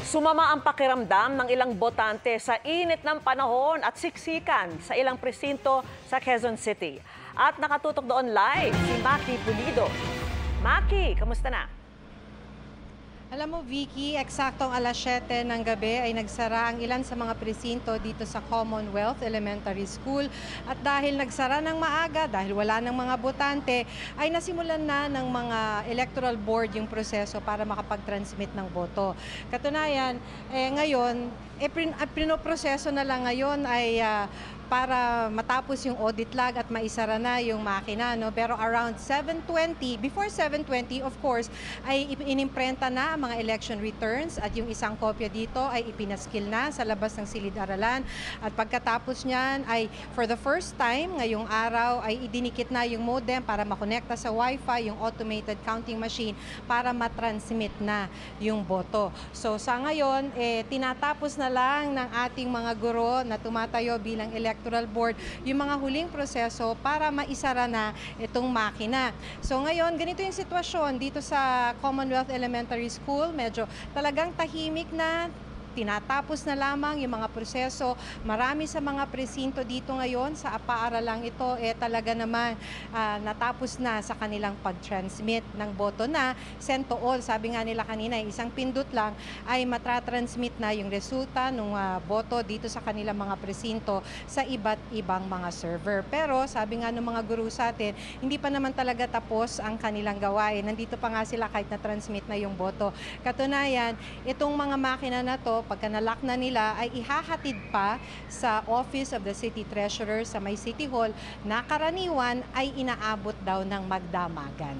Sumama ang pakiramdam ng ilang botante sa init ng panahon at siksikan sa ilang presinto sa Quezon City. At nakatutok doon live si Maki Pulido. Maki, kamusta na? Alam mo, Vicky, eksaktong alas 7 ng gabi ay nagsara ang ilan sa mga presinto dito sa Commonwealth Elementary School. At dahil nagsara ng maaga, dahil wala ng mga botante, ay nasimulan na ng mga electoral board yung proseso para makapag-transmit ng boto. Katunayan, ngayon, pinoproseso na lang ngayon ay para matapos yung audit log at maisara na yung makina. No? Pero around 7:20, before 7:20, of course, ay inimprenta na ang mga election returns at yung isang kopya dito ay ipinaskil na sa labas ng silid-aralan. At pagkatapos niyan ay for the first time ngayong araw ay idinikit na yung modem para makonekta sa Wi-Fi, yung automated counting machine para matransmit na yung boto. So sa ngayon, tinatapos na lang ng ating mga guro na tumatayo bilang electoral board yung mga huling proseso para maisara na itong makina. So ngayon, ganito yung sitwasyon dito sa Commonwealth Elementary School. Medyo talagang tahimik na. Tinatapos na lamang yung mga proseso. Marami sa mga presinto dito ngayon sa paaralang ito talaga naman natapos na sa kanilang pag-transmit ng boto na send to all. Sabi nga nila kanina, isang pindot lang ay matratransmit na yung resulta ng boto dito sa kanilang mga presinto sa iba't ibang mga server. Pero sabi nga ng mga guru sa atin, hindi pa naman talaga tapos ang kanilang gawain. Nandito pa nga sila kahit na-transmit na yung boto. Katunayan, itong mga makina na to, pagka nalock na nila, ay ihahatid pa sa Office of the City Treasurer sa may City Hall na karaniwan ay inaabot daw ng magdamagan.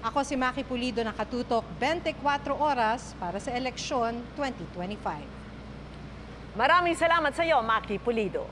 Ako si Maki Pulido, nakatutok 24 oras para sa eleksyon 2025. Maraming salamat sa iyo, Maki Pulido.